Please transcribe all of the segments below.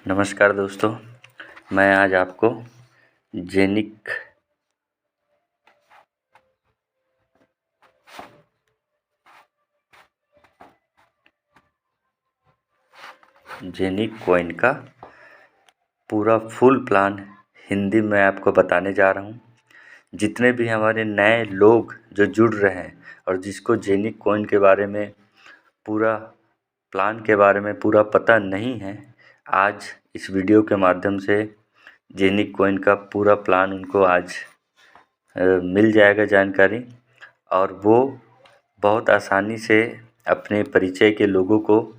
नमस्कार दोस्तों, मैं आज आपको जेनिक कॉइन का पूरा फुल प्लान हिंदी में आपको बताने जा रहा हूँ। जितने भी हमारे नए लोग जो जुड़ रहे हैं और जिसको जेनिक कॉइन के बारे में पूरा प्लान के बारे में पूरा पता नहीं है, आज इस वीडियो के माध्यम से जेनिक कॉइन का पूरा प्लान उनको आज मिल जाएगा जानकारी, और वो बहुत आसानी से अपने परिचय के लोगों को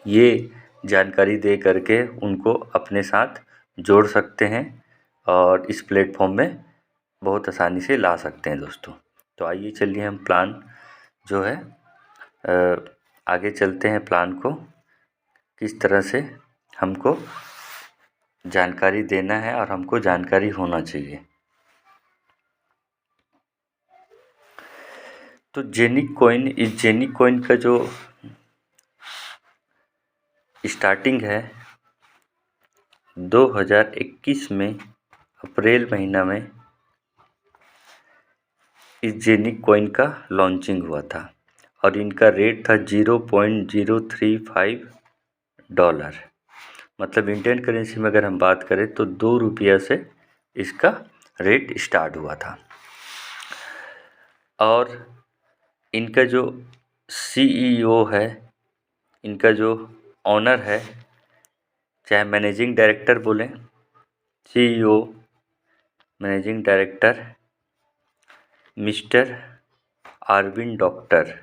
ये जानकारी दे करके उनको अपने साथ जोड़ सकते हैं और इस प्लेटफॉर्म में बहुत आसानी से ला सकते हैं दोस्तों। तो आइए चलिए हम प्लान जो है आगे चलते हैं। प्लान को किस तरह से हमको जानकारी देना है और हमको जानकारी होना चाहिए। तो जेनिक कॉइन का जो स्टार्टिंग है 2021 में अप्रैल महीना में इस जेनिक कॉइन का लॉन्चिंग हुआ था और इनका रेट था $0.035। मतलब इंडियन करेंसी में अगर हम बात करें तो ₹2 से इसका रेट स्टार्ट हुआ था। और इनका जो CEO है, इनका जो ऑनर है, चाहे मैनेजिंग डायरेक्टर बोलें, CEO, managing director mister Arvind doctor,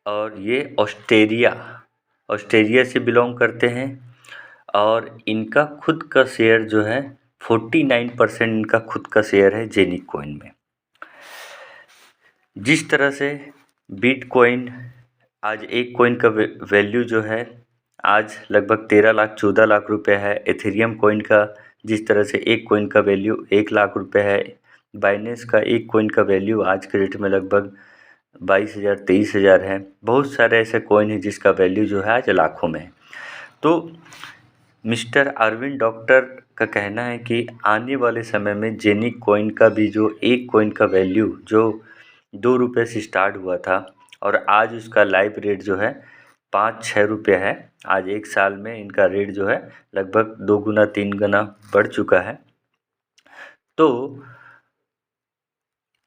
और ये ऑस्ट्रेलिया से बिलोंग करते हैं। और इनका खुद का शेयर जो है 49% इनका खुद का शेयर है जेनिक कॉइन में। जिस तरह से बिटकॉइन आज एक कॉइन का वैल्यू जो है आज लगभग 13 लाख 14 लाख रुपए है। एथेरियम कॉइन का जिस तरह से एक कॉइन का वैल्यू 1 लाख रुपए है। बाइनेंस का एक कॉइन का वैल्यू आज के रेट में लगभग 22,000 23,000 है। बहुत सारे ऐसे कॉइन हैं जिसका वैल्यू जो है आज लाखों में है। तो मिस्टर अरविंद डॉक्टर का कहना है कि आने वाले समय में जेनिक कॉइन का भी जो एक कॉइन का वैल्यू जो ₹2 से स्टार्ट हुआ था और आज उसका लाइव रेट जो है 5-6 रुपये है। आज एक साल में इनका रेट जो है लगभग 2 गुना 3 गुना बढ़ चुका है। तो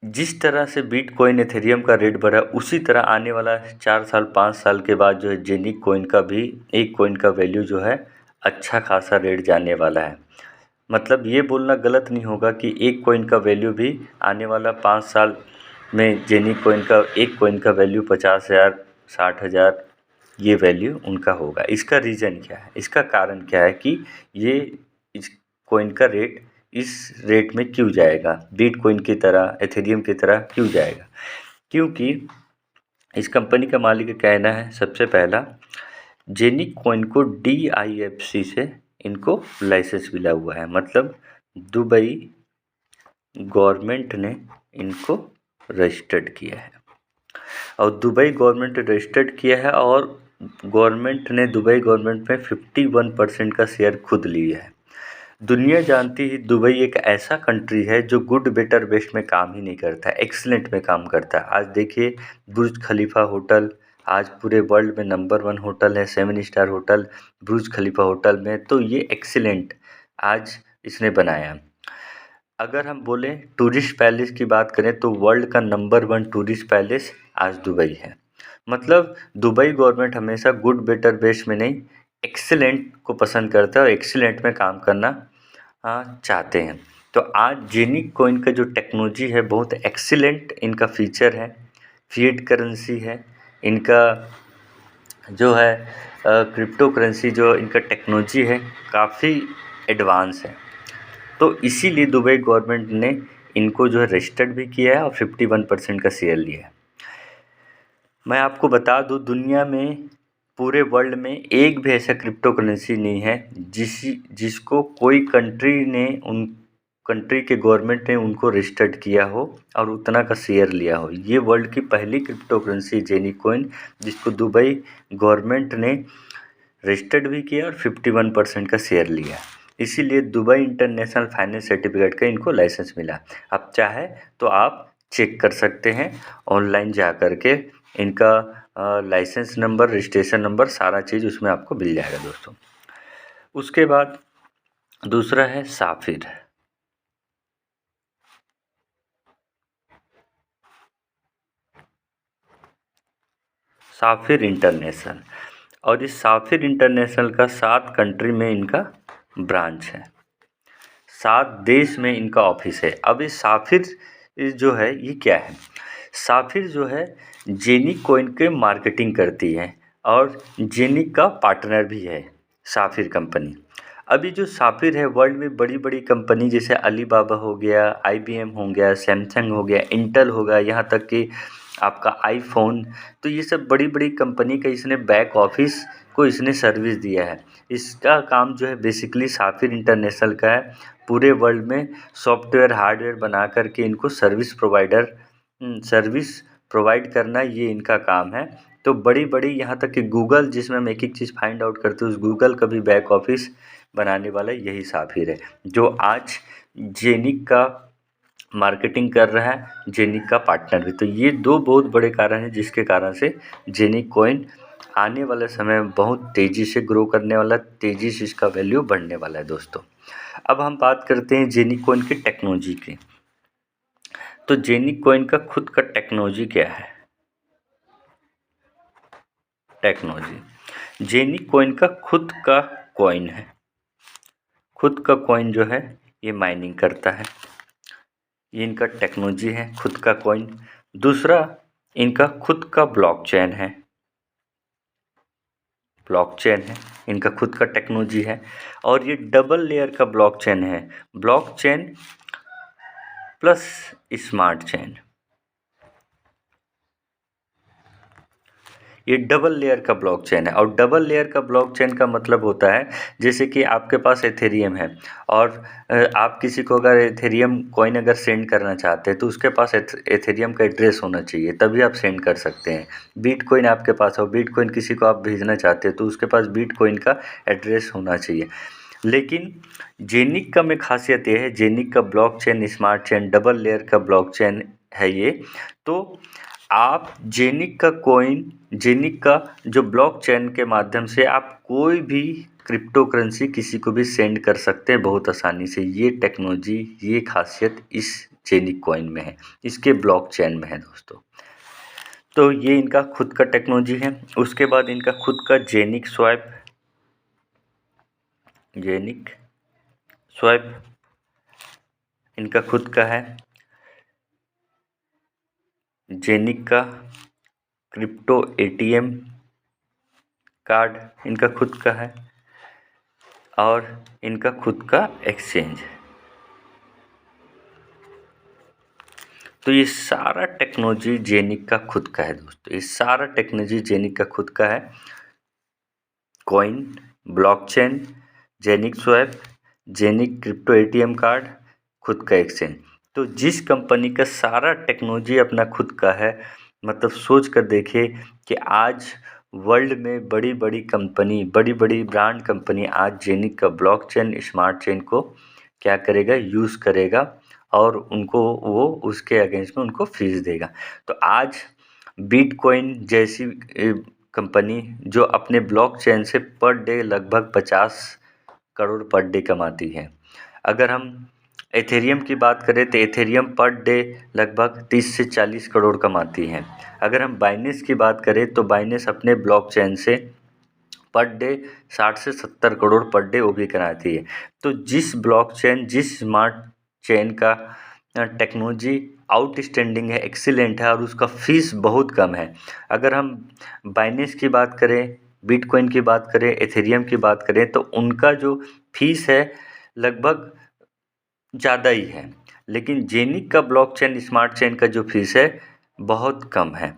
जिस तरह से बिटकॉइन एथेरियम का रेट बढ़ा, उसी तरह आने वाला 4 साल 5 साल के बाद जो है जेनिक कॉइन का भी एक कॉइन का वैल्यू जो है अच्छा खासा रेट जाने वाला है। मतलब ये बोलना गलत नहीं होगा कि एक कॉइन का वैल्यू भी आने वाला 5 साल में जेनिक कॉइन का एक कॉइन का वैल्यू 50,000 60,000 ये वैल्यू उनका होगा। इसका रीज़न क्या है, इसका कारण क्या है कि ये इस कॉइन का रेट इस रेट में क्यों जाएगा, बिटकॉइन की तरह एथेरियम की तरह क्यों जाएगा? क्योंकि इस कंपनी का मालिक का कहना है, सबसे पहला जेनिक कॉइन को DIFC से इनको लाइसेंस मिला हुआ है। मतलब दुबई गवर्नमेंट ने इनको रजिस्टर्ड किया है और दुबई गवर्नमेंट रजिस्टर्ड किया है और गवर्नमेंट ने दुबई गवर्नमेंट में 51% का शेयर खुद लिया है। दुनिया जानती है दुबई एक ऐसा कंट्री है जो गुड बेटर बेस्ट में काम ही नहीं करता है, एक्सीलेंट में काम करता है। आज देखिए बुर्ज खलीफा होटल आज पूरे वर्ल्ड में नंबर 1 होटल है, 7 स्टार होटल बुर्ज खलीफा होटल में। तो ये एक्सीलेंट आज इसने बनाया। अगर हम बोलें टूरिस्ट पैलेस की बात करें तो वर्ल्ड का नंबर 1 टूरिस्ट पैलेस आज दुबई है। मतलब दुबई गवर्नमेंट हमेशा गुड बेटर बेस्ट में नहीं, एक्सीलेंट को पसंद करता है और एक्सीलेंट में काम करना चाहते हैं। तो आज जेनिक कॉइन का जो टेक्नोलॉजी है बहुत एक्सीलेंट इनका फीचर है, फिएट करेंसी है इनका जो है, क्रिप्टो करेंसी जो इनका टेक्नोलॉजी है काफ़ी एडवांस है। तो इसीलिए दुबई गवर्नमेंट ने इनको जो है रजिस्टर्ड भी किया है और 51% का शेयर लिया है। मैं आपको बता दूं दुनिया में पूरे वर्ल्ड में एक भी ऐसा क्रिप्टो करेंसी नहीं है जिसको कोई कंट्री ने कंट्री के गवर्नमेंट ने उनको रजिस्टर्ड किया हो और उतना का शेयर लिया हो। ये वर्ल्ड की पहली क्रिप्टो करेंसी जेनीकॉइन, जिसको दुबई गवर्नमेंट ने रजिस्टर्ड भी किया और 51% का शेयर लिया। इसीलिए दुबई इंटरनेशनल फाइनेंस सर्टिफिकेट का इनको लाइसेंस मिला। आप चाहे तो आप चेक कर सकते हैं ऑनलाइन जा कर के, इनका लाइसेंस नंबर, रजिस्ट्रेशन नंबर, सारा चीज़ उसमें आपको मिल जाएगा दोस्तों। उसके बाद दूसरा है साफिर। साफिर इंटरनेशनल, और इस साफिर इंटरनेशनल का 7 कंट्री में इनका ब्रांच है, 7 देश में इनका ऑफिस है। अब इस साफिर जो है ये क्या है? साफिर जो है जेनिक कॉइन के मार्केटिंग करती है और जेनिक का पार्टनर भी है साफिर कंपनी। अभी जो साफिर है वर्ल्ड में बड़ी बड़ी कंपनी जैसे अलीबाबा हो गया, IBM हो गया, सैमसंग हो गया, इंटेल हो गया, यहाँ तक कि आपका आईफोन, तो ये सब बड़ी बड़ी कंपनी का इसने बैक ऑफिस को इसने सर्विस दिया है। इसका काम जो है बेसिकली साफिर इंटरनेशनल का है। पूरे वर्ल्ड में सॉफ्टवेयर हार्डवेयर बना करके इनको सर्विस प्रोवाइड करना, ये इनका काम है। तो बड़ी बड़ी यहाँ तक कि गूगल, जिसमें हम एक एक चीज़ फाइंड आउट करते हैं, उस गूगल का भी बैक ऑफिस बनाने वाला यही साफिर है, जो आज जेनिक का मार्केटिंग कर रहा है, जेनिक का पार्टनर भी। तो ये 2 बहुत बड़े कारण हैं जिसके कारण से जेनिक कॉइन आने वाले समय में बहुत तेज़ी से ग्रो करने वाला, तेज़ी से इसका वैल्यू बढ़ने वाला है दोस्तों। अब हम बात करते हैं जेनिक कॉइन की टेक्नोलॉजी की। तो जेनिक कॉइन का खुद का टेक्नोलॉजी क्या है? टेक्नोलॉजी, जेनिक कॉइन का खुद का कॉइन है। खुद का कॉइन जो है ये माइनिंग करता है, ये इनका टेक्नोलॉजी है, खुद का कॉइन। दूसरा, इनका खुद का ब्लॉकचेन है, इनका खुद का टेक्नोलॉजी है। और ये डबल लेयर का ब्लॉकचेन है, ब्लॉकचेन प्लस स्मार्ट चेन। ये डबल लेयर का ब्लॉकचेन है। और डबल लेयर का ब्लॉकचेन का मतलब होता है, जैसे कि आपके पास एथेरियम है और आप किसी को अगर एथेरियम कॉइन अगर सेंड करना चाहते हैं तो उसके पास एथेरियम का एड्रेस होना चाहिए, तभी आप सेंड कर सकते हैं। बिटकॉइन आपके पास हो, बिटकॉइन किसी को आप भेजना चाहते हैं तो उसके पास बिटकॉइन का एड्रेस होना चाहिए। लेकिन जेनिक का में खासियत ये है, जेनिक का blockchain smart chain double layer का ब्लॉकचेन है ये। तो आप जेनिक का जो ब्लॉकचेन के माध्यम से आप कोई भी क्रिप्टो करेंसी किसी को भी सेंड कर सकते हैं बहुत आसानी से। ये टेक्नोलॉजी, ये खासियत इस जेनिक कॉइन में है, इसके ब्लॉकचेन में है दोस्तों। तो ये इनका खुद का टेक्नोलॉजी है। उसके बाद इनका खुद का जेनिक स्वैप इनका खुद का है। जेनिक का क्रिप्टो ATM कार्ड इनका खुद का है और इनका खुद का एक्सचेंज। तो ये सारा टेक्नोलॉजी जेनिक का खुद का है दोस्तों, ये सारा टेक्नोलॉजी जेनिक का खुद का है। Coin, blockchain, Genic swap, Genic crypto ATM card, खुद का एक्सचेंज। तो जिस कंपनी का सारा टेक्नोलॉजी अपना खुद का है, मतलब सोच कर देखिए कि आज वर्ल्ड में बड़ी बड़ी ब्रांड कंपनी आज जेनिक का ब्लॉकचेन स्मार्ट चेन को क्या करेगा, यूज़ करेगा और उनको वो उसके अगेंस्ट में उनको फीस देगा। तो आज बिटकॉइन जैसी कंपनी जो अपने ब्लॉकचेन से पर डे लगभग 50 करोड़ पर डे कमाती है। अगर हम एथेरियम की बात करें तो एथेरियम पर डे लगभग 30 से 40 करोड़ कमाती है। अगर हम बाइनेंस की बात करें तो बाइनेंस अपने ब्लॉकचेन से पर डे 60 से 70 करोड़ पर डे वो भी कराती है। तो जिस ब्लॉकचेन, जिस स्मार्ट चेन का टेक्नोलॉजी आउटस्टैंडिंग है, एक्सीलेंट है और उसका फीस बहुत कम है। अगर हम बाइनेंस की बात करें, बिटकॉइन की बात करें, एथेरियम की बात करें तो उनका जो फीस है लगभग ज़्यादा ही है, लेकिन जेनिक का ब्लॉकचेन स्मार्ट चेन का जो फीस है बहुत कम है,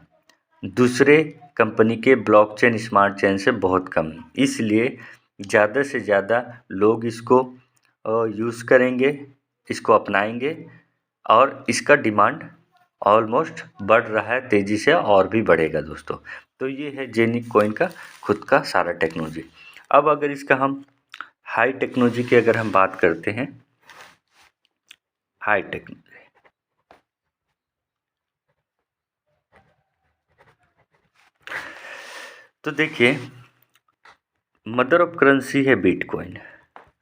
दूसरे कंपनी के ब्लॉकचेन स्मार्ट चेन से बहुत कम है। इसलिए ज़्यादा से ज़्यादा लोग इसको यूज़ करेंगे, इसको अपनाएंगे और इसका डिमांड ऑलमोस्ट बढ़ रहा है तेज़ी से और भी बढ़ेगा दोस्तों। तो ये है जेनिक कॉइन का खुद का सारा टेक्नोलॉजी। अब अगर इसका हम हाई टेक्नोलॉजी की अगर हम बात करते हैं, हाई टेक्नोलॉजी, तो देखिए मदर ऑफ करेंसी है बिटकॉइन।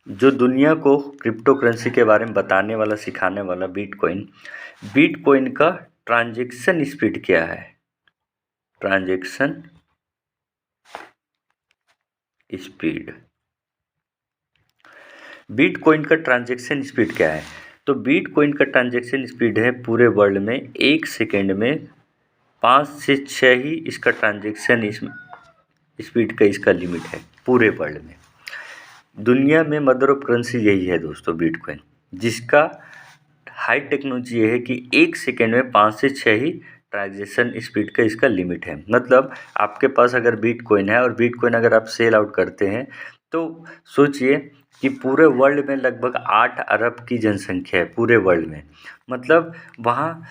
जो दुनिया को क्रिप्टो करेंसी के बारे में बताने वाला, सिखाने वाला बिटकॉइन का ट्रांजैक्शन स्पीड क्या है, ट्रांजैक्शन स्पीड, बिटकॉइन का ट्रांजैक्शन स्पीड क्या है? तो बिटकॉइन का ट्रांजैक्शन स्पीड है पूरे वर्ल्ड में 1 सेकेंड में 5 से 6 ही इसका ट्रांजैक्शन स्पीड का इसका लिमिट है पूरे वर्ल्ड में। दुनिया में मदर ऑफ करेंसी यही है दोस्तों बिटकॉइन, जिसका हाई टेक्नोलॉजी ये है कि 1 सेकेंड में 5 से 6 ही ट्रांजैक्शन स्पीड का इसका लिमिट है। मतलब आपके पास अगर बिटकॉइन है और बिटकॉइन अगर आप सेल आउट करते हैं तो सोचिए कि पूरे वर्ल्ड में लगभग 8 अरब की जनसंख्या है पूरे वर्ल्ड में। मतलब वहाँ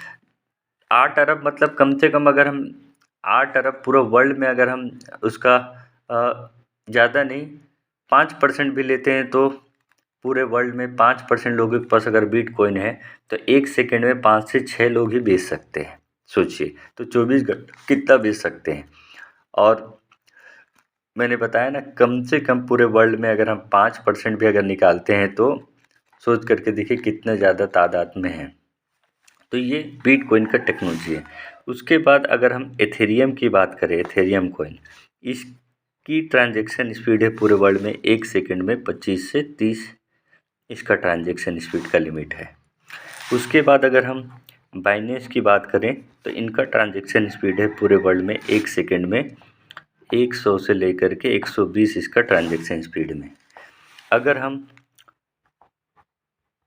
8 अरब, मतलब कम से कम अगर हम 8 अरब पूरा वर्ल्ड में अगर हम उसका ज़्यादा नहीं 5% भी लेते हैं तो पूरे वर्ल्ड में 5% लोगों के पास अगर बिटकॉइन है तो 1 सेकेंड में 5 से 6 लोग ही बेच सकते हैं। सोचिए तो 24 घंटे कितना बेच सकते हैं। और मैंने बताया ना, कम से कम पूरे वर्ल्ड में अगर हम 5% भी अगर निकालते हैं तो सोच करके देखिए कितने ज़्यादा तादाद में है। तो ये बिटकॉइन का टेक्नोलॉजी है। उसके बाद अगर हम एथेरियम की बात करें, एथेरियम कॉइन, इसकी ट्रांजैक्शन स्पीड है पूरे वर्ल्ड में 1 सेकेंड में 25 से 30 इसका ट्रांजैक्शन स्पीड का लिमिट है। उसके बाद अगर हम बाइनेंस की बात करें तो इनका ट्रांजैक्शन स्पीड है पूरे वर्ल्ड में 1 सेकेंड में 100 से लेकर के 120 इसका ट्रांजैक्शन स्पीड में। अगर हम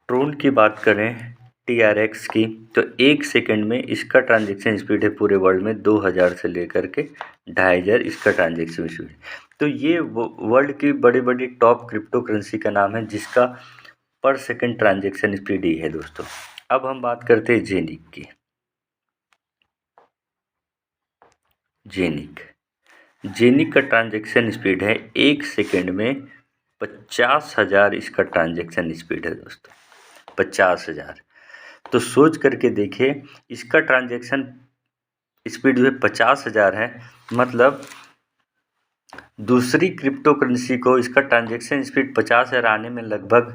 ट्रोन की बात करें TRX की तो 1 सेकेंड में इसका ट्रांजैक्शन स्पीड है पूरे वर्ल्ड में 2000 से लेकर के 2500 इसका ट्रांजैक्शन स्पीड। तो ये वर्ल्ड की बड़ी बड़ी टॉप क्रिप्टो करेंसी का नाम है जिसका पर सेकंड ट्रांजैक्शन स्पीड ही है दोस्तों। अब हम बात करते हैं जेनिक की। जेनिक का ट्रांजैक्शन स्पीड है 1 सेकेंड में 50,000 इसका ट्रांजैक्शन स्पीड है दोस्तों, 50,000। तो सोच करके देखिए इसका ट्रांजैक्शन स्पीड जो है 50,000 है, मतलब दूसरी क्रिप्टो करेंसी को इसका ट्रांजैक्शन स्पीड 50,000 आने में लगभग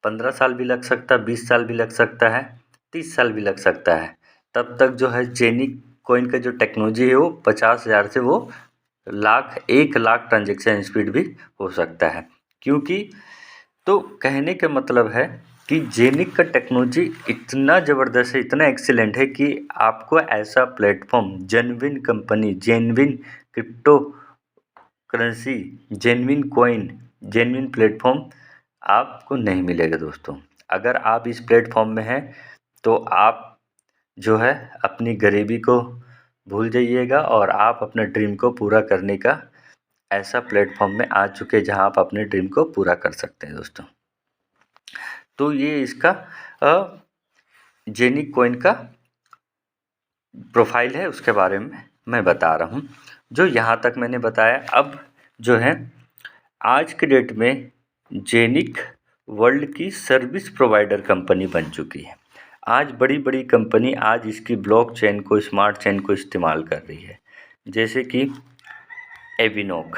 15 साल भी लग सकता है, 20 साल भी लग सकता है, 30 साल भी लग सकता है। तब तक जो है जेनिक कॉइन का जो टेक्नोलॉजी है वो 50,000 से वो 1 लाख ट्रांजैक्शन स्पीड भी हो सकता है। क्योंकि तो कहने का मतलब है कि जेनिक का टेक्नोलॉजी इतना ज़बरदस्त है, इतना एक्सीलेंट है कि आपको ऐसा platform, genuine company, genuine crypto currency, genuine coin, genuine platform आपको नहीं मिलेगा दोस्तों। अगर आप इस प्लेटफॉर्म में हैं तो आप जो है अपनी गरीबी को भूल जाइएगा और आप अपने ड्रीम को पूरा करने का ऐसा प्लेटफॉर्म में आ चुके हैं जहां आप अपने ड्रीम को पूरा कर सकते हैं दोस्तों। तो ये इसका जेनिक कॉइन का प्रोफाइल है, उसके बारे में मैं बता रहा हूँ जो यहाँ तक मैंने बताया। अब जो है आज के डेट में जेनिक वर्ल्ड की सर्विस प्रोवाइडर कंपनी बन चुकी है। आज बड़ी बड़ी कंपनी आज इसकी ब्लॉकचेन को, स्मार्ट चेन को इस्तेमाल कर रही है, जैसे कि एविनोक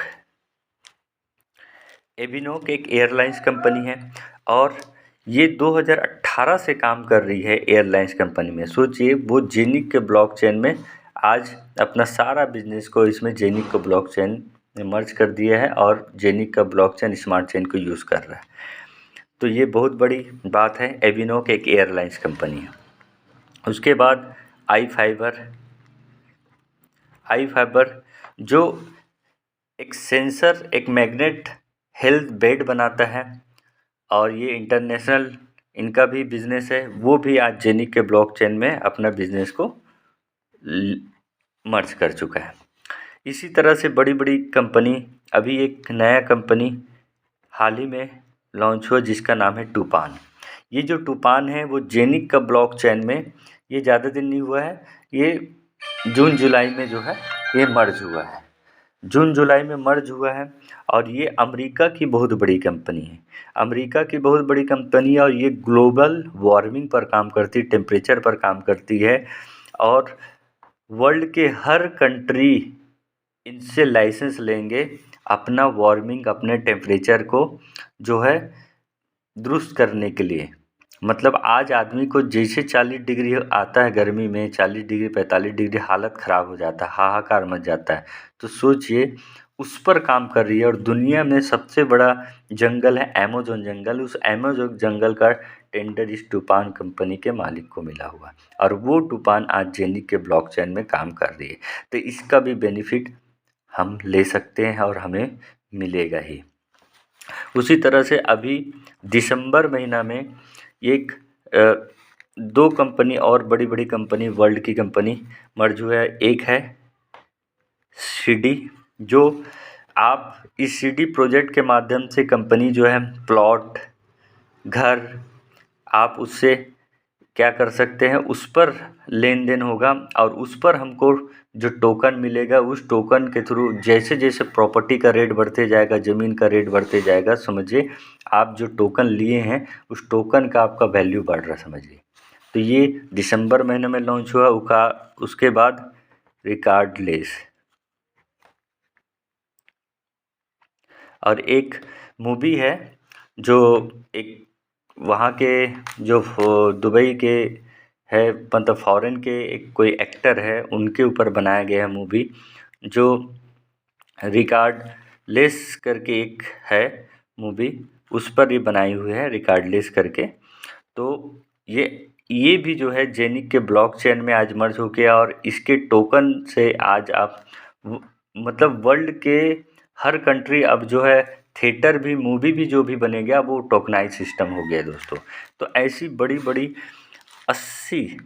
एक एयरलाइंस कंपनी है और ये 2018 से काम कर रही है एयरलाइंस कंपनी में। सोचिए वो जेनिक के ब्लॉकचेन में आज अपना सारा बिजनेस को इसमें जेनिक को ब्लॉकचेन में मर्ज कर दिया है और जेनिक का ब्लॉकचेन स्मार्ट चेन को यूज़ कर रहा है। तो ये बहुत बड़ी बात है। एविनोक एक एयरलाइंस कंपनी है। उसके बाद आई फाइबर जो एक सेंसर, एक मैग्नेट हेल्थ बेड बनाता है और ये इंटरनेशनल इनका भी बिजनेस है, वो भी आज जेनिक के ब्लॉकचेन में अपना बिजनेस को मर्ज कर चुका है। इसी तरह से बड़ी बड़ी कंपनी, अभी एक नया कंपनी हाल ही में लॉन्च हुआ जिसका नाम है टूपान। ये जो टूफान है वो जेनिक का ब्लॉकचेन में ये ज़्यादा दिन नहीं हुआ है, ये जून जुलाई में जो है ये मर्ज हुआ है, जून जुलाई में मर्ज हुआ है। और ये अमेरिका की बहुत बड़ी कंपनी है, अमेरिका की बहुत बड़ी कंपनी है, और ये ग्लोबल वार्मिंग पर काम करती है, टेम्परेचर पर काम करती है। और वर्ल्ड के हर कंट्री इनसे लाइसेंस लेंगे अपना वार्मिंग, अपने टेम्परेचर को जो है दुरुस्त करने के लिए। मतलब आज आदमी को जैसे 40 डिग्री आता है गर्मी में, 40 डिग्री 45 डिग्री हालत ख़राब हो जाता है, हाहाकार मच जाता है। तो सोचिए उस पर काम कर रही है। और दुनिया में सबसे बड़ा जंगल है अमेज़न जंगल, उस अमेज़न जंगल का टेंडर इस टूफान कंपनी के मालिक को मिला हुआ है, और वो टूफान आज जेनिक के ब्लॉकचेन में काम कर रही है। तो इसका भी बेनिफिट हम ले सकते हैं और हमें मिलेगा ही। उसी तरह से अभी दिसंबर महीना में एक 2 कंपनी और बड़ी बड़ी कंपनी, वर्ल्ड की कंपनी मर्ज हुआ है। एक है सीडी, जो आप इस सीडी प्रोजेक्ट के माध्यम से कंपनी जो है प्लॉट, घर, आप उससे क्या कर सकते हैं, उस पर लेन देन होगा, और उस पर हमको जो टोकन मिलेगा, उस टोकन के थ्रू जैसे जैसे प्रॉपर्टी का रेट बढ़ते जाएगा, ज़मीन का रेट बढ़ते जाएगा, समझिए आप जो टोकन लिए हैं उस टोकन का आपका वैल्यू बढ़ रहा समझिए। तो ये दिसंबर महीने में लॉन्च हुआ। उसके बाद रिकार्डलेस, और एक मूवी है जो एक वहाँ के जो दुबई के है, मतलब फॉरेन के एक कोई एक्टर है, उनके ऊपर बनाया गया है मूवी, जो रिकार्डलेस करके एक है मूवी, उस पर ये बनाई हुई है रिकार्डलेस करके। तो ये भी जो है जेनिक के ब्लॉकचेन में आज मर्ज हो गया, और इसके टोकन से आज आप मतलब वर्ल्ड के हर कंट्री अब जो है थिएटर भी, मूवी भी जो भी बनेगा वो टोकनाइज सिस्टम हो गया दोस्तों। तो ऐसी बड़ी बड़ी 80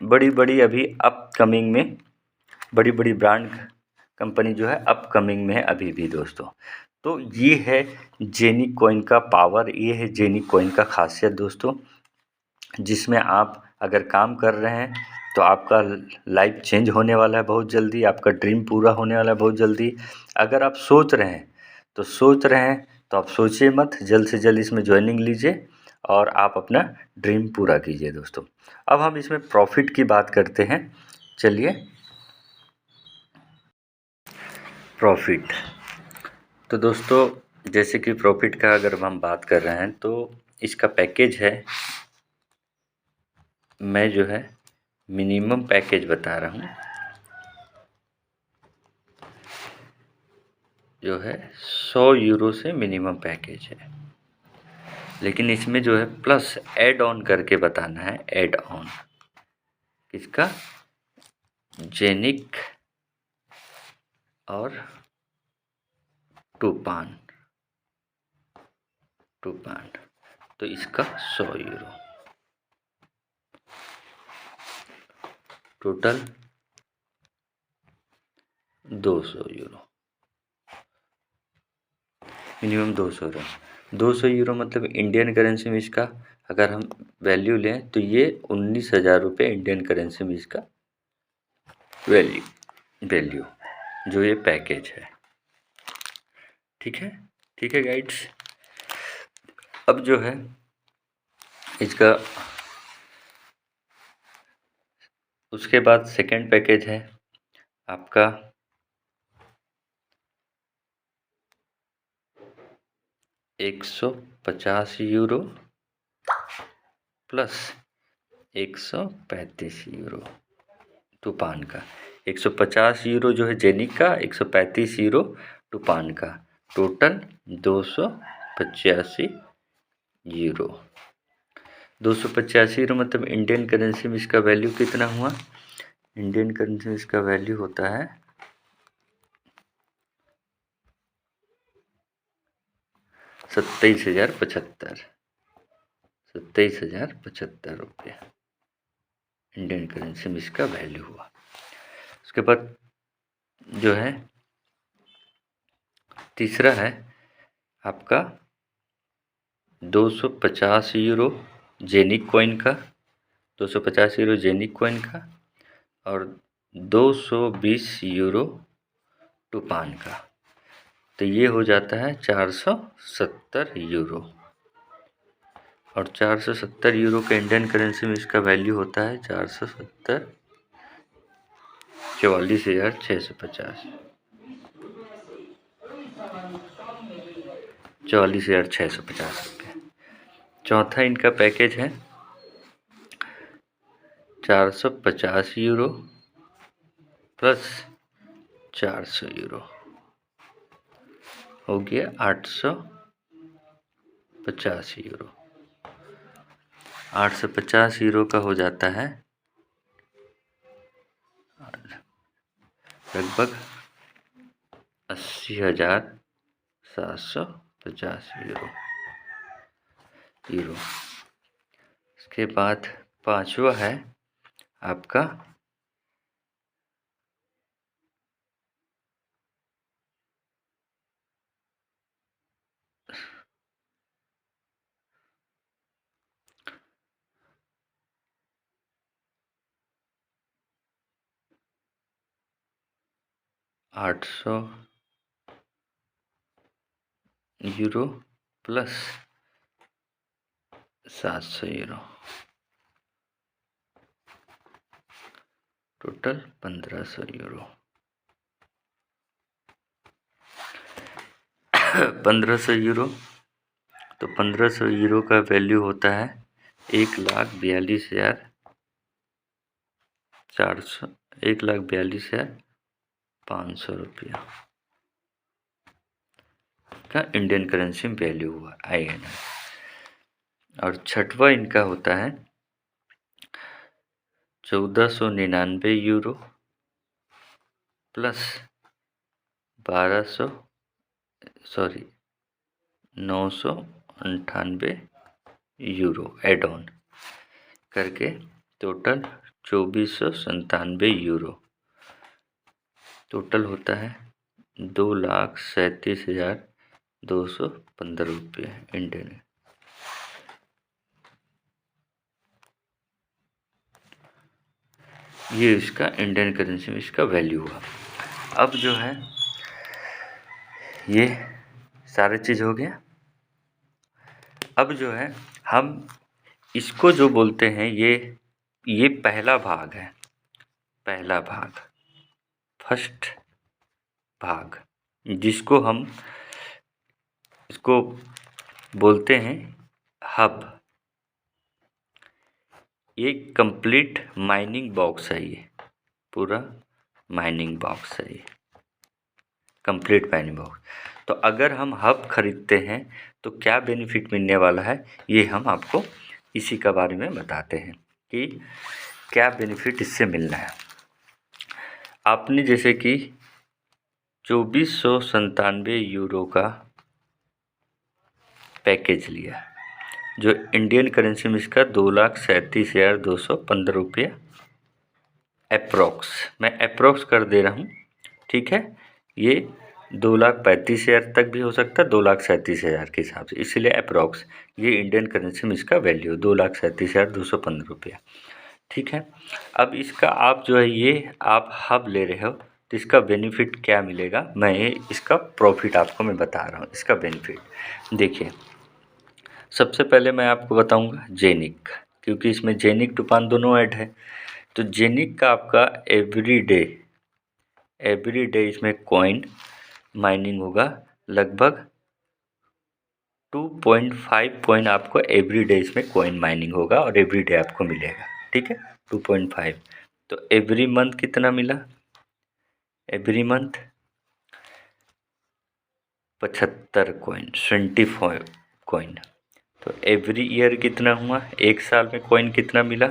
बड़ी बड़ी अभी अपकमिंग में बड़ी बड़ी ब्रांड कंपनी जो है अपकमिंग में है अभी भी दोस्तों। तो ये है जेनिक कॉइन का पावर, ये है जेनिक कॉइन का खासियत दोस्तों, जिसमें आप अगर काम कर रहे हैं तो आपका लाइफ चेंज होने वाला है बहुत जल्दी, आपका ड्रीम पूरा होने वाला है बहुत जल्दी। अगर आप सोच रहे हैं तो आप सोचिए मत, जल्द से जल्द इसमें ज्वाइनिंग लीजिए और आप अपना ड्रीम पूरा कीजिए दोस्तों। अब हम इसमें प्रॉफिट की बात करते हैं, चलिए। प्रॉफिट, तो दोस्तों जैसे कि प्रॉफिट का अगर हम बात कर रहे हैं तो इसका पैकेज है, मैं जो है मिनिमम पैकेज बता रहा हूँ, जो है 100 यूरो से मिनिमम पैकेज है। लेकिन इसमें जो है प्लस ऐड ऑन करके बताना है, ऐड ऑन किसका, जेनिक और टूफान, तो इसका 100 euro, total 200 euro, minimum 200 euro. 200 euro मतलब इंडियन करेंसी में इसका अगर हम वैल्यू लें तो ये 19,000 रुपये इंडियन करेंसी में इसका वैल्यू जो ये पैकेज है। ठीक है गाइड्स। अब जो है इसका उसके बाद सेकंड पैकेज है आपका 150 यूरो प्लस 135 यूरो टूफान का। 150 यूरो जो है जेनिक का, 135 यूरो टूफान का, टोटल 285 यूरो। 285 यूरो मतलब इंडियन करेंसी में इसका वैल्यू कितना हुआ, इंडियन करेंसी में इसका वैल्यू होता है 27,075 रुपये इंडियन करेंसी में इसका वैल्यू हुआ। उसके बाद जो है तीसरा है आपका 250 यूरो जेनिक कॉइन का, 250 यूरो जेनिक कॉइन का और 220 यूरो टूपान का। तो ये हो जाता है 470 यूरो। और 470 यूरो का इंडियन करेंसी में इसका वैल्यू होता है 470 44,650 44,650 रुपये। चौथा इनका पैकेज है 450 यूरो प्लस 400 यूरो, हो गया 850 यूरो। 850 यूरो का हो जाता है लगभग 80,750 यूरो। इसके बाद पांचवा है आपका 800 euro plus 700 euro, total 1500 euro. 1500 euro, तो 1500 यूरो का वैल्यू होता है 1,42,400 1,42,500 रुपया का इंडियन करेंसी में वैल्यू हुआ INR। और छठवा इनका होता है 1499 euro plus 998 euro add on करके टोटल 2497 यूरो। टोटल होता है 2,37,215 रुपये इंडियन। ये इसका इंडियन करेंसी में इसका वैल्यू हुआ। अब जो है ये सारे चीज़ हो गया। अब जो है हम इसको जो बोलते हैं ये पहला भाग है, पहला भाग, फर्स्ट भाग, जिसको हम इसको बोलते हैं हब। ये कंप्लीट माइनिंग बॉक्स है, ये पूरा माइनिंग बॉक्स है, ये कंप्लीट माइनिंग बॉक्स। तो अगर हम हब खरीदते हैं तो क्या बेनिफिट मिलने वाला है, ये हम आपको इसी के बारे में बताते हैं कि क्या बेनिफिट इससे मिलना है। आपने जैसे कि 2497 यूरो का पैकेज लिया, जो इंडियन करेंसी में इसका 2,37,215 रुपये अप्रोक्स, मैं अप्रोक्स कर दे रहा हूँ, ठीक है। ये 2,35,000 तक भी हो सकता है, 2,37,000 के हिसाब से, इसलिए अप्रोक्स ये इंडियन करेंसी में इसका वैल्यू 2,37,215 रुपया, ठीक है। अब इसका आप जो है ये आप हब ले रहे हो तो इसका बेनिफिट क्या मिलेगा, मैं इसका प्रॉफिट आपको मैं बता रहा हूँ। इसका बेनिफिट देखिए, सबसे पहले मैं आपको बताऊंगा जेनिक, क्योंकि इसमें जेनिक टूपान दोनों ऐड है। तो जेनिक का आपका एवरी डे इसमें कॉइन माइनिंग होगा, लगभग 2.5 कॉइन आपको एवरी डे इसमें कॉइन माइनिंग होगा और एवरी डे आपको मिलेगा, ठीक है, 2.5। तो एवरी मंथ कितना मिला, एवरी मंथ 75 कॉइन, 25 कॉइन। तो एवरी ईयर कितना हुआ, एक साल में कॉइन कितना मिला,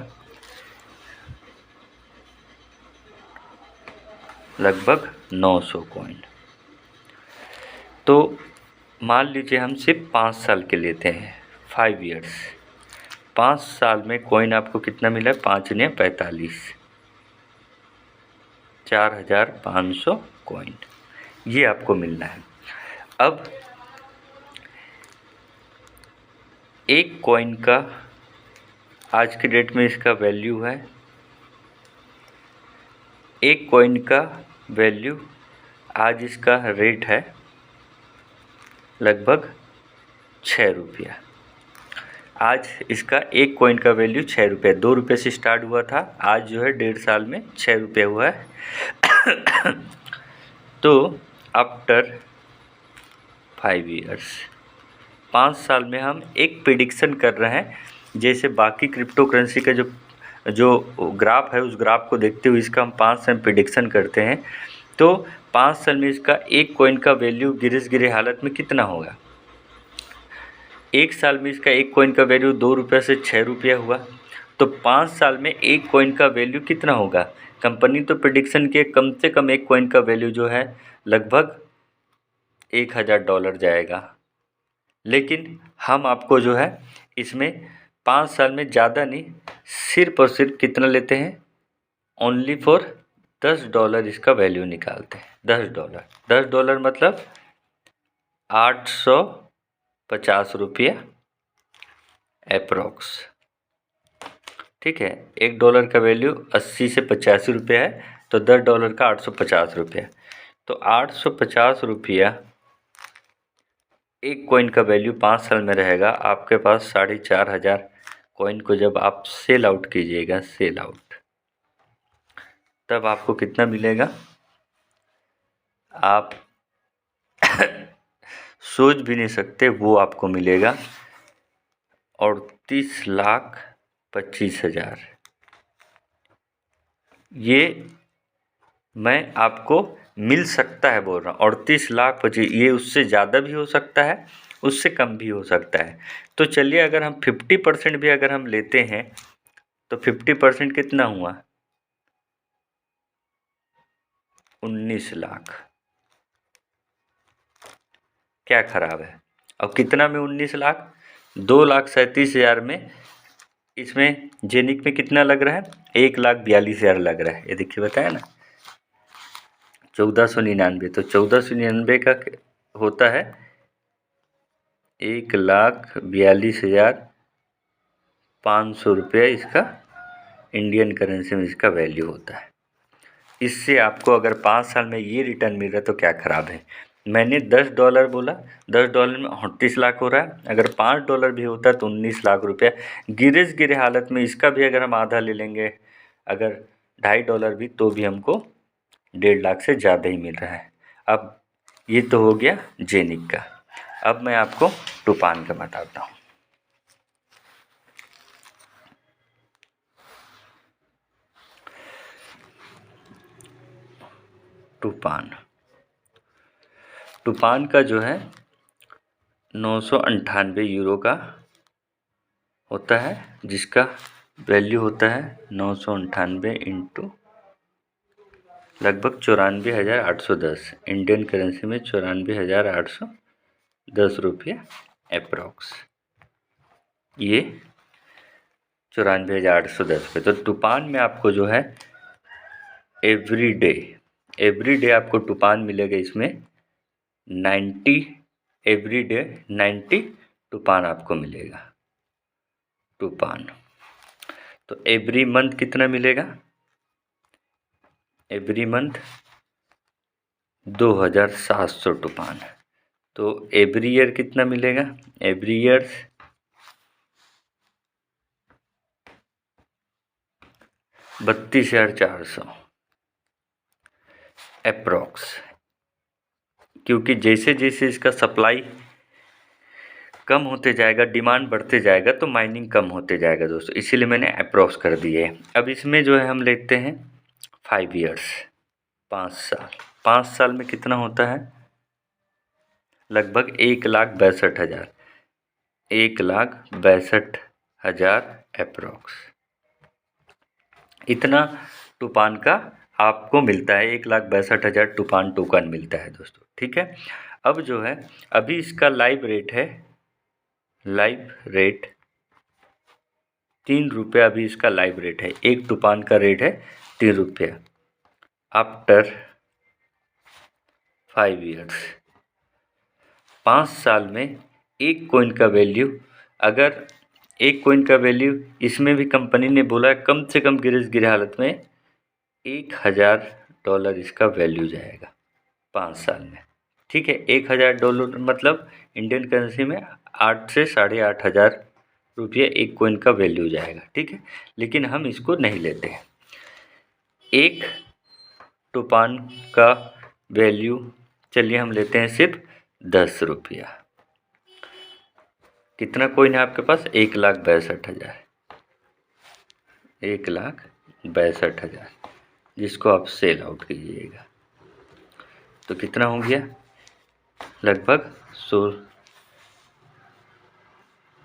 लगभग 900 कॉइन। तो मान लीजिए हम सिर्फ 5 साल के लेते हैं, 5 ईयर्स, 5 साल में कॉइन आपको कितना मिला, 5 ने 45, 4,500 कॉइन, ये आपको मिलना है। अब एक कॉइन का आज की डेट में इसका वैल्यू है, एक कॉइन का वैल्यू आज इसका रेट है लगभग 6 रुपया। आज इसका एक कॉइन का वैल्यू 6 रुपये, 2 रुपये से स्टार्ट हुआ था, आज जो है 1.5 साल में 6 रुपये हुआ है। तो आफ्टर 5 ईयर्स, 5 साल में हम एक प्रिडिक्शन कर रहे हैं। जैसे बाकी क्रिप्टो करेंसी का जो ग्राफ है, उस ग्राफ को देखते हुए इसका हम 5 साल में प्रिडिक्शन करते हैं। तो 5 साल में इसका एक कॉइन का वैल्यू गिरे हालत में कितना होगा। एक साल में इसका एक कॉइन का वैल्यू 2 रुपये से 6 रुपया हुआ, तो 5 साल में एक कॉइन का वैल्यू कितना होगा। कंपनी तो प्रेडिक्शन के कम से कम एक कॉइन का वैल्यू जो है लगभग $1000 जाएगा, लेकिन हम आपको जो है इसमें 5 साल में ज़्यादा नहीं, सिर्फ और सिर्फ कितना लेते हैं, ओनली फॉर $10 इसका वैल्यू निकालते हैं। $10 मतलब 850 रुपया अप्रोक्स। ठीक है, $1 का वैल्यू 80 से 85 रुपया है, तो $10 का 850 रुपया। तो 850 रुपया एक कॉइन का वैल्यू 5 साल में रहेगा। आपके पास 4500 कॉइन को जब आप सेल आउट कीजिएगा, सेल आउट, तब आपको कितना मिलेगा, आप सोच भी नहीं सकते वो आपको मिलेगा 38,25,000। ये मैं आपको मिल सकता है बोल रहा हूँ, 38,25,000। ये उससे ज़्यादा भी हो सकता है, उससे कम भी हो सकता है। तो चलिए अगर हम 50% भी अगर हम लेते हैं तो 50% कितना हुआ, 19 लाख। क्या खराब है। और कितना में 19 लाख, 2,37,000 में। इसमें जेनिक में कितना लग रहा है, 1,42,000 लग रहा है। ये देखिए बताया ना, 1499। तो 1499 का होता है 1,42,500 रुपये इसका इंडियन करेंसी में इसका वैल्यू होता है। इससे आपको अगर 5 साल में ये रिटर्न मिल रहा है तो क्या ख़राब है। मैंने $10 बोला, $10 में 38 लाख हो रहा है। अगर $5 भी होता तो 19 लाख रुपया। गिरे हालत में इसका भी अगर हम आधा ले लेंगे, अगर $2.5 भी, तो भी हमको 1.5 लाख से ज़्यादा ही मिल रहा है। अब ये तो हो गया जेनिक का। अब मैं आपको टूपान का बताता हूँ। टूपान का जो है 998 यूरो का होता है, जिसका वैल्यू होता है 998 इंटू लगभग 94,810, इंडियन करेंसी में 94,810 रुपया अप्रोक्स। ये 94,810 रुपये। तो टूपान में आपको जो है एवरी डे आपको टूपान मिलेगा। इसमें 90 एवरी डे 90 टूपान आपको मिलेगा, टूपान। तो एवरी मंथ कितना मिलेगा, एवरी मंथ 2,700 टूपान। तो एवरी ईयर कितना मिलेगा, एवरी ईयर 32,400 अप्रोक्स। क्योंकि जैसे जैसे इसका सप्लाई कम होते जाएगा, डिमांड बढ़ते जाएगा, तो माइनिंग कम होते जाएगा दोस्तों, इसीलिए मैंने अप्रोक्स कर दिए। अब इसमें जो है हम लेते हैं 5 ईयर्स, 5 साल। 5 साल में कितना होता है, लगभग 1,62,000, 1,62,000 अप्रोक्स। इतना टूपान का आपको मिलता है, 1,62,000 टूपान टोकन मिलता है दोस्तों। ठीक है, अब जो है अभी इसका लाइव रेट है, लाइव रेट 3 रुपया। अभी इसका लाइव रेट है, एक टूपान का रेट है 3 रुपया। आफ्टर 5 ईयर्स, 5 साल में एक कॉइन का वैल्यू अगर एक कॉइन का वैल्यू, इसमें भी कंपनी ने बोला कम से कम गिरे हालत में $1000 इसका वैल्यू जाएगा 5 साल में। ठीक है, $1000 मतलब इंडियन करेंसी में 8 से ₹8,500 एक कॉइन का वैल्यू जाएगा। ठीक है, लेकिन हम इसको नहीं लेते हैं। एक टूपान का वैल्यू चलिए हम लेते हैं सिर्फ ₹10। कितना कॉइन है आपके पास? 1,62,000, 1,62,000, जिसको आप सेल आउट कीजिएगा तो कितना हो गया? लगभग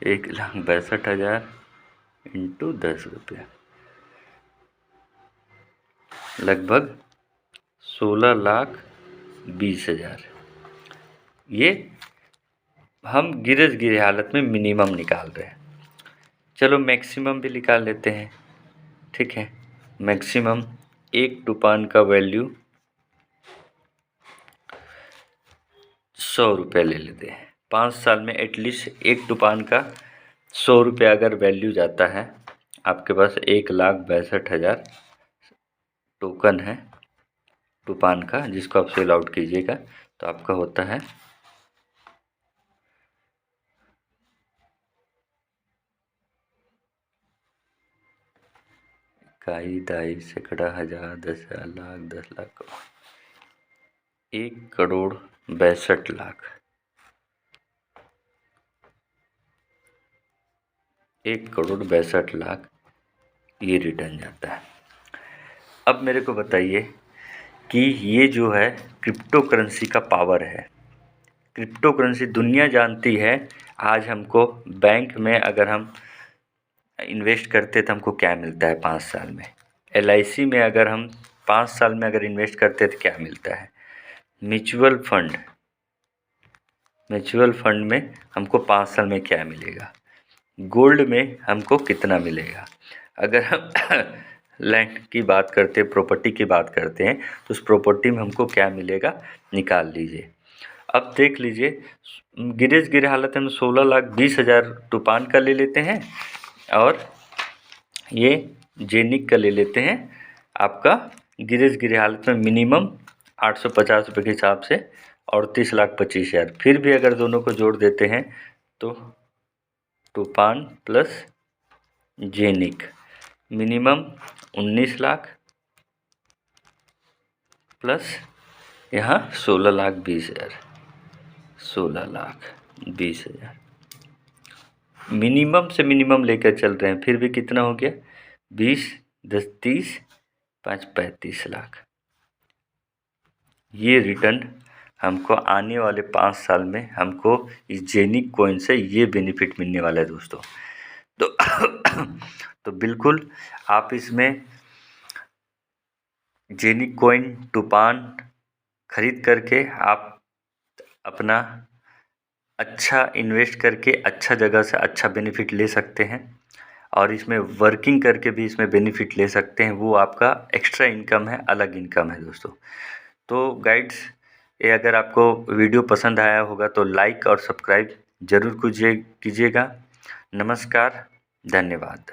1,62,000 इंटू ₹10, लगभग 16,20,000। ये हम गिरे हालत में मिनिमम निकाल रहे हैं। चलो मैक्सिमम भी निकाल लेते हैं। ठीक है, मैक्सिमम एक टूपान का वैल्यू ₹100 ले लेते हैं। 5 साल में एटलीस्ट एक टूपान का ₹100 अगर वैल्यू जाता है, आपके पास 1,62,000 टोकन है टूपान का, जिसको आप सेल आउट कीजिएगा तो आपका होता है इकाई, दहाई, सैकड़ा, हजार, 10,000, लाख, 10 लाख, 1,62,00,000, 1,62,00,000 ये रिटर्न जाता है। अब मेरे को बताइए कि ये जो है क्रिप्टो करेंसी का पावर है। क्रिप्टो करेंसी दुनिया जानती है। आज हमको बैंक में अगर हम इन्वेस्ट करते तो हमको क्या मिलता है 5 साल में? LIC में अगर हम 5 साल में अगर इन्वेस्ट करते तो क्या मिलता है? म्यूचुअल फंड में हमको 5 साल में क्या मिलेगा? गोल्ड में हमको कितना मिलेगा? अगर हम लैंड की बात करते हैं, प्रॉपर्टी की बात करते हैं, तो उस प्रॉपर्टी में हमको क्या मिलेगा? निकाल लीजिए। अब देख लीजिए, गिरे हालत में 16,20,000 टूपान का ले लेते हैं और ये जेनिक का ले लेते हैं। आपका गिरे हालत में मिनिमम ₹850 के हिसाब से 38,25,000। फिर भी अगर दोनों को जोड़ देते हैं तो टूपान प्लस जेनिक मिनिमम 19 लाख प्लस यहाँ 16,20,000, 16,20,000 मिनिमम से मिनिमम लेकर चल रहे हैं। फिर भी कितना हो गया? 20, 10, 30, 5, 35 लाख। ये रिटर्न हमको आने वाले 5 साल में हमको इस जेनिक कॉइन से ये बेनिफिट मिलने वाला है दोस्तों। तो बिल्कुल आप इसमें जेनिक कॉइन टूपान खरीद करके आप अपना अच्छा इन्वेस्ट करके अच्छा जगह से अच्छा बेनिफिट ले सकते हैं और इसमें वर्किंग करके भी इसमें बेनिफिट ले सकते हैं। वो आपका एक्स्ट्रा इनकम है, अलग इनकम है दोस्तों। तो गाइड्स, ये अगर आपको वीडियो पसंद आया होगा तो लाइक और सब्सक्राइब ज़रूर कीजिएगा। नमस्कार, धन्यवाद।